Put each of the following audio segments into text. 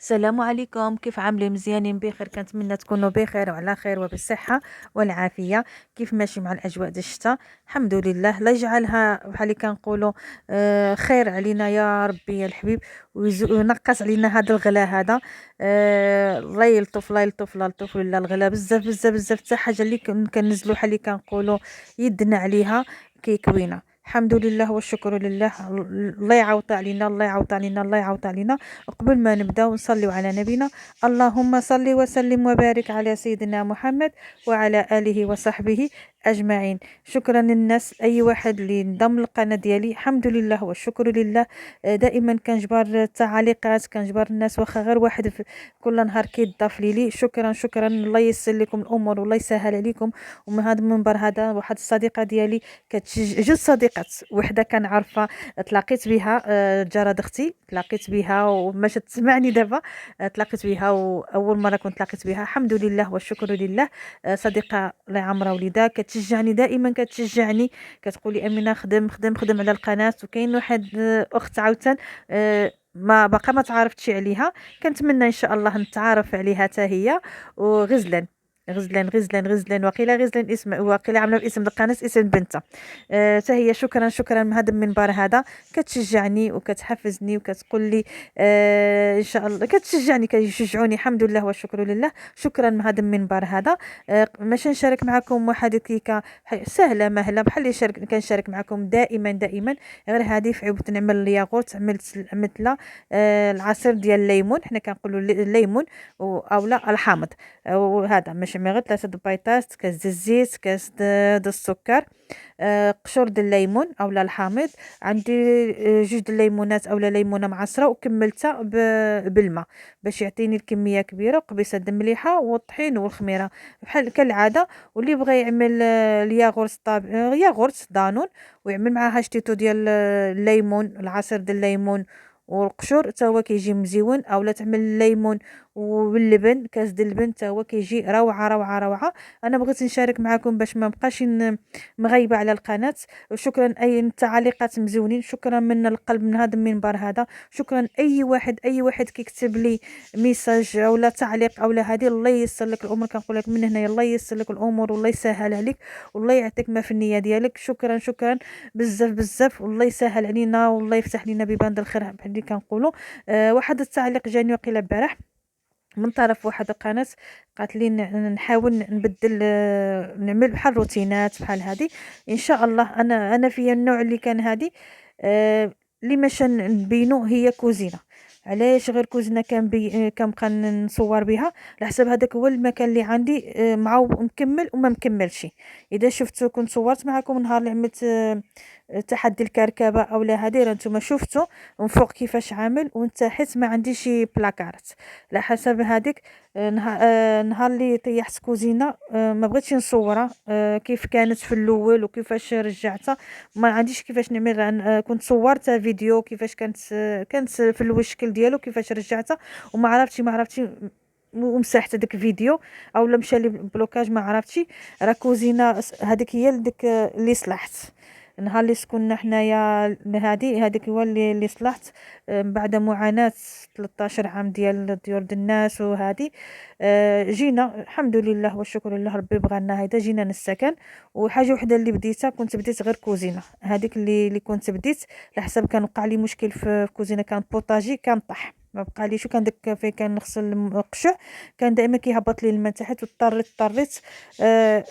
السلام عليكم، كيف عاملين؟ مزيانين بخير؟ كنتمنى تكونوا بخير وعلى خير وبالصحة والعافية. كيف ماشي مع الأجواء ديال الشتاء؟ الحمد لله. لا يجعلها بحال اللي كنقولوا خير علينا يا ربي يا الحبيب، وينقص علينا هذا الغلا هذا. الله يلطف الله يلطف الله يلطف، ولا الغلا بزاف بزاف بزاف، حتى حاجة اللي كنزلوا بحال اللي كنقولوا يدنا عليها كيكوينا. الحمد لله والشكر لله. الله يعوض علينا الله يعوض علينا الله يعوض علينا. قبل ما نبداو نصليو على نبينا، اللهم صل وسلم وبارك على سيدنا محمد وعلى آله وصحبه أجمعين. شكرا للناس، أي واحد اللي انضم للقناة ديالي الحمد لله والشكر لله. دائما كنجبر التعليقات، كنجبر الناس، واخا غير واحد في كل نهار كيضاف لي. شكرا شكرا، الله ييسر لكم الأمور والله يسهل عليكم. ومن هذا المنبر هذا، واحد الصديقة ديالي جوج صديقات، وحده كنعرفها تلاقيت بها، جارة اختي تلاقيت بها وماش تسمعني دابا. تلاقيت بها، واول مره كنت تلاقيت بها الحمد لله والشكر لله. صديقه الله يعمرها وليدها، كتشجعني دائما، كتشجعني كتقول لي امينه خدم خدم خدم على القناه. وكاين واحد اخت عاوتاني ما باقا ما تعرفتش عليها، كنتمنى ان شاء الله نتعارف عليها حتى هي. وغزلان غزلان وقيله غزلان، اسم وقيله عامله باسم القناه اسم بنتها. حتى هي شكرا شكرا من هذا المنبر هذا، كتشجعني وكتحفزني وكتقول لي ان شاء الله، كتشجعني كيشجعوني الحمد لله والشكر لله. شكرا من هذا المنبر هذا. باش نشارك معكم واحد الكيكه سهله مهله بحال اللي كنشارك معكم دائما دائما. غير هذه عيبت نعمل الياغورت، عملت لا العصير ديال الليمون، حنا كنقولوا الليمون او لا الحامض. وهذا ماشي غير 3 د كاس ديال الزيت، كاس د السكر، قشور د الليمون اولا الحامض. عندي جوج د الليمونات اولا ليمونه معصره، وكملتها بالماء باش يعطيني الكميه كبيره، وقبيصه د المليحه والطحين والخميره بحال كالعاده. واللي بغى يعمل الياغورت ياغورت دانون، ويعمل معاها شتيتو ديال الليمون، العصير د الليمون والقشور حتى هو كيجي مزيون. اولا تعمل الليمون واللبن، كاس د اللبن حتى هو كيجي روعه روعه روعه. انا بغيت نشارك معكم باش ما نبقاش مغيبه على القناه. شكرا اي التعليقات مزيونين، شكرا من القلب من هذا المنبر هذا. شكرا اي واحد كيكتب لي ميساج اولا تعليق اولا هذه، الله ييسر لك الامور. كنقول لك من هنا الله ييسر لك الامور والله يسهل عليك والله يعطيك ما في النيه ديالك. شكرا شكرا بزاف بزاف، والله يسهل علينا والله يفتح لنا بيبان د الخير بحال اللي كنقولوا. واحد التعليق جاني وقيله البارح من طرف واحد القناة، قالت لي نحاول نبدل، نعمل بحال روتينات بحال هذه. ان شاء الله انا في النوع اللي كان هذه، اللي ماشي نبينو هي كوزينه. علاش غير كوزينه كنبقى نصور بها؟ على حسب هذاك هو المكان اللي عندي، معو مكمل وما مكملش. اذا شفتوا كنت صورت معكم نهار اللي عملت تحدي الكركبه اولا هذه، راه نتوما شفتوا من فوق كيفاش عامل، ومن تحت ما عنديش شي بلاكارت. على حسب هذيك نهار اللي طيحت كوزينه، ما بغيتش نصورها كيف كانت في الاول وكيفاش رجعتها. ما عنديش كيفاش نعمل، كنت صورت فيديو كيفاش كانت في الشكل ديالو كيفاش رجعتها، وما عرفتش ومسحت داك الفيديو اولا مشى لي بلوكاج ما عرفتش. راه كوزينه هذيك هي ديك اللي صلحت نهار اللي سكننا حنايا هذيك هو اللي صلحت. بعد معاناة 13 عام ديال ديور الناس وهذه. جينا الحمد لله والشكر لله، ربي بغانا هيدا جينا نسكن. وحاجه وحده اللي بديتها، كنت بديت غير كوزينه هذيك اللي كنت بديت لحسب كان وقع لي مشكل في كوزينه، كان بوطاجي كان طاح ما بقى لي شو كان داك فين كان نغسل القشع، كان دائما كيهبط لي الماء تحت، واضطريت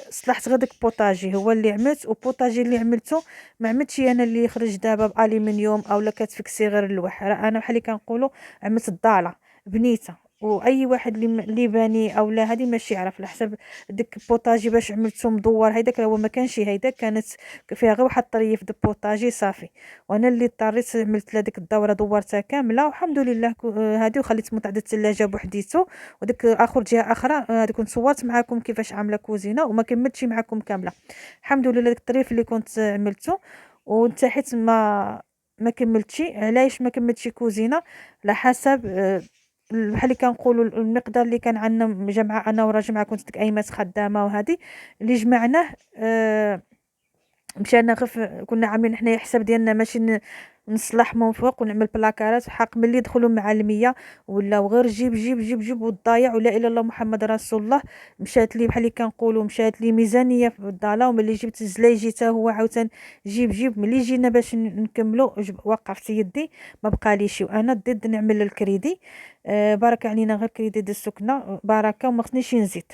صلحت غير داك بوطاجي هو اللي عملت. وبوطاجي اللي عملته ما عملتش انا اللي يخرج دابا بالومنيوم اولا كتفكسي غير اللوح، راه انا بحال اللي كنقولوا عملت الضاله بنيته. واي واحد اللي باني اولا هذه ماشي يعرف على حسب ديك البوطاجي باش عملته مدور. هيداك هو ما كانش هيدا، كانت فيها غير واحد الطريف د البوطاجي صافي. وانا اللي اضطريت عملت لها ديك الدوره دورتها كامله والحمد لله. هذه وخليت متعدد الثلاجه بوحديته. وديك اخر جهه اخرى هذه كنت صورت معكم كيفاش عامله كوزينه وما كملتش معكم كامله. الحمد لله ديك الطريف اللي كنت عملته وانتحيت ما كملتش. علاش ما كملتش كوزينه؟ على حسب بحال اللي كنقولوا المقدار اللي كان عندنا جمعه انا وراجل كنت ديك ايامات خدامه وهذه اللي جمعناه. مشينا غير كنا عاملين حنايا حساب ديالنا ماشي نصلح من فوق ونعمل بلاكارات، حق ملي يدخلوا مع المية ولاو غير جيب جيب جيب جيب والضايع، ولا اله الا الله محمد رسول الله. مشات لي بحال اللي كنقولوا مشات لي ميزانيه في الضاله، وملي جبت الزلايجي حتى هو عاوتاني جيب جيب. ملي جينا باش نكملوا وقفت يدي ما بقاليش، وانا ضد نعمل الكريدي. بركه علينا غير كريدي ديال السكنه بركه، وما خصنيش نزيد.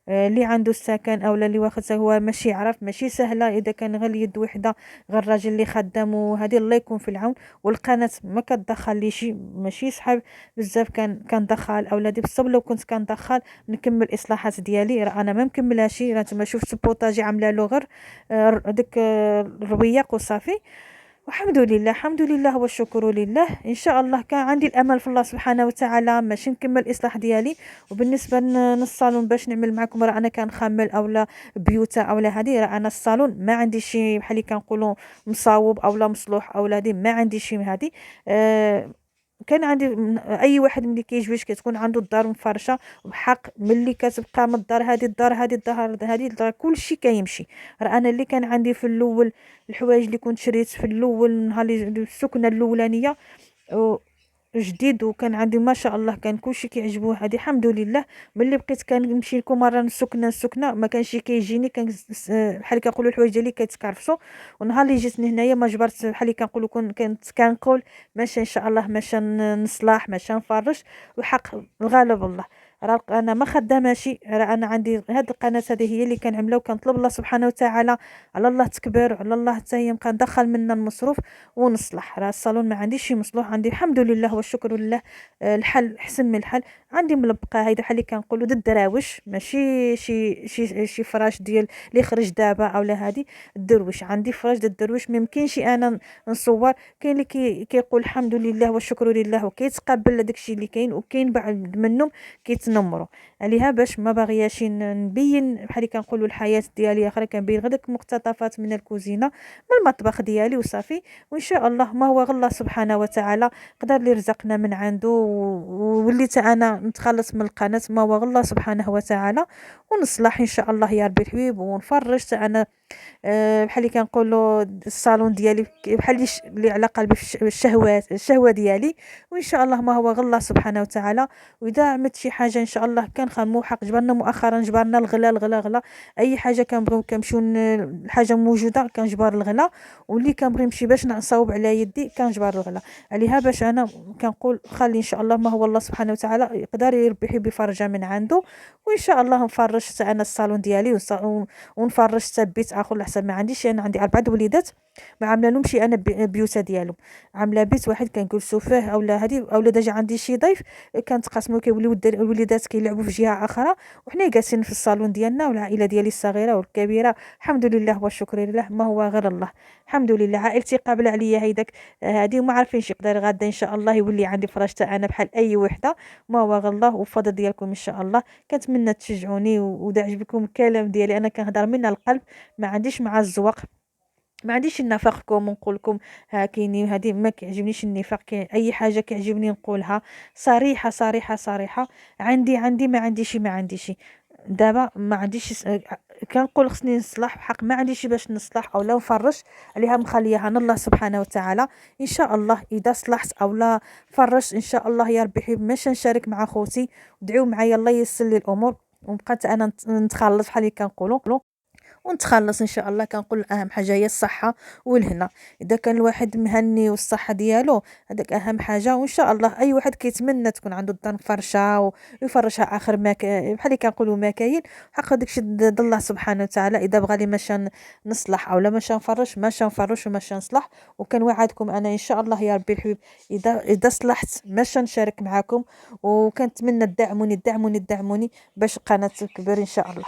اللي عنده السكن اولا اللي واخدها هو ماشي يعرف، ماشي سهله اذا كان غير اليد وحده، غير الراجل اللي خدام، وهذه الله يكون في العون. والقناه ما كتدخل لي شي، ماشي صحاب بزاف كندخل اولادي بالصبر. لو كنت كندخل نكمل الاصلاحات ديالي، راه انا ما مكملهاش، راه نتوما شفت البوطاجي عامله له غير ديك الربيق وصافي. والحمد لله الحمد لله والشكر لله. ان شاء الله كان عندي الامل في الله سبحانه وتعالى ماشي نكمل الاصلاح ديالي. وبالنسبه للصالون باش نعمل معكم، راه انا كنخمل اولا بيوتا اولا هذه، راه انا الصالون ما عندي شي بحال اللي كنقولوا مصاوب اولا مصلوح اولا هذه، ما عندي شي هذه. كان عندي اي واحد ملي كيجوز كتكون عنده الدار مفرشه بحق، ملي كتبقى من الدار هذه الدار هذه الدار هذه الدار كلشي كيمشي. راه انا اللي كان عندي في الاول الحوايج اللي كنت شريت في الاول نهار السكنه الاولانيه جديد، وكان عندي ما شاء الله كان كلشي كيعجبوه. هذه الحمد لله. ملي بقيت كنمشي لكم مره نسكنه ما كانش كيجيني، كان بحال كنقولوا الحوايج ديالي كيتكرفسوا. ونهار اللي جيت هنايا ما جبرت بحال اللي كنقولوا كنت كنقول ماشي ان شاء الله ماشي نصلح ماشي نفرش. وحق الغالب الله، راه انا ما خداماشي، راه انا عندي هاد القناه هذه هي اللي كنعملها، وكنطلب الله سبحانه وتعالى على الله تكبر، وعلى الله حتى هي نبقى ندخل منها المصروف ونصلح. راه الصالون ما عنديش شي مصلوح، عندي الحمد لله والشكر لله. الحل احسن من الحل. عندي ملبقه هيدا بحال اللي كنقولوا د الدراوش، ماشي شي فراش ديال اللي خرج دابا اولا هادي الدرويش. عندي فراش د الدرويش ما يمكنش انا نصور. كاين اللي كيقول الحمد لله والشكر لله وكيتقبل داكشي اللي كاين، وكاين بعض منهم كيتنمروا عليها. باش ما باغياش نبين بحال اللي كنقولوا الحياه ديالي اخرى، كنبين غير داك مقتطفات من الكوزينه من المطبخ ديالي وصافي. وان شاء الله ما هو غير الله سبحانه وتعالى قدر لي رزقنا من عنده، وليت انا نتخلص من القناه، ما هو غير الله سبحانه وتعالى. ونصلح ان شاء الله يا ربي الحبيب، ونفرج انا بحال اللي كنقولوا الصالون ديالي بحال اللي على قلبي في الشهوه ديالي. وان شاء الله ما هو غير الله سبحانه وتعالى. واذا عملت شي حاجه ان شاء الله كنخمو حق. جبرنا مؤخرا جبرنا الغلا الغلا غلا، اي حاجه كنبغيو كنمشيو الحاجه موجوده كنجبر الغلا، واللي كنبغي نمشي باش نصاوب على يدي كنجبر الغلا عليها. باش انا كنقول خلي ان شاء الله ما هو الله سبحانه وتعالى يقدر يربي بفرجه من عنده. وان شاء الله نفرج حتى انا الصالون ديالي، ونفرج حتى بيت اخر لحسن ما عنديش. انا عندي 4 وليدات ما عامله لهمش انا بيوتا ديالهم، عامله بيت واحد كنجلسوا فيه اولا هذه. اولا ديجا عندي شي ضيف كنتقاسموا، كيوليو الوليدات كيلعبوا في جهه اخرى، وحنا جالسين في الصالون ديالنا، والعائله ديالي الصغيره والكبيره الحمد لله والشكر لله. ما هو غير الله الحمد لله. عائلتي قابله عليا هيداك هذه، وما عارفينش يقدر غدا ان شاء الله يولي عندي فراش انا بحال اي وحده. ما هو غير الله وفضل ديالكم ان شاء الله. كنتمنى تشجعوني واذا عجبكم الكلام ديالي انا كنهضر من القلب، ما عنديش مع الزوق، ما عنديش نفخكم ونقول لكم ها كاينين هذه. ما كيعجبنيش النفاق، اي حاجه كيعجبني نقولها صريحه صريحه صريحه. عندي ما عنديش دابا ما عنديش كنقول خصني نصلح بحق، ما عنديش باش نصلح او لا نفرش عليها، مخليها الله سبحانه وتعالى. ان شاء الله اذا صلحت او لا فرشت ان شاء الله يا ربي حبيب ماشي نشارك مع خوتي. ودعيو معايا الله ييسر لي الامور، وبقيت انا نتخلص بحال اللي كنقولوا ونتخلص ان شاء الله. كنقول اهم حاجه هي الصحه والهنا. اذا كان الواحد مهني والصحه ديالو هذاك اهم حاجه. وان شاء الله اي واحد كيتمنى تكون عنده الدار مفرشه ويفرشها اخر ما بحال اللي كنقولوا ما كاين حق. داكشي ضد الله سبحانه وتعالى. اذا بغى لي ماشي نصلح اولا ماشي نفرش، ماشي نفرش وماشي نصلح. وكنوعدكم انا ان شاء الله يا ربي الحبيب اذا صلحت ماشي نشارك معكم. وكنتمنى تدعموني باش القناه تكبر ان شاء الله.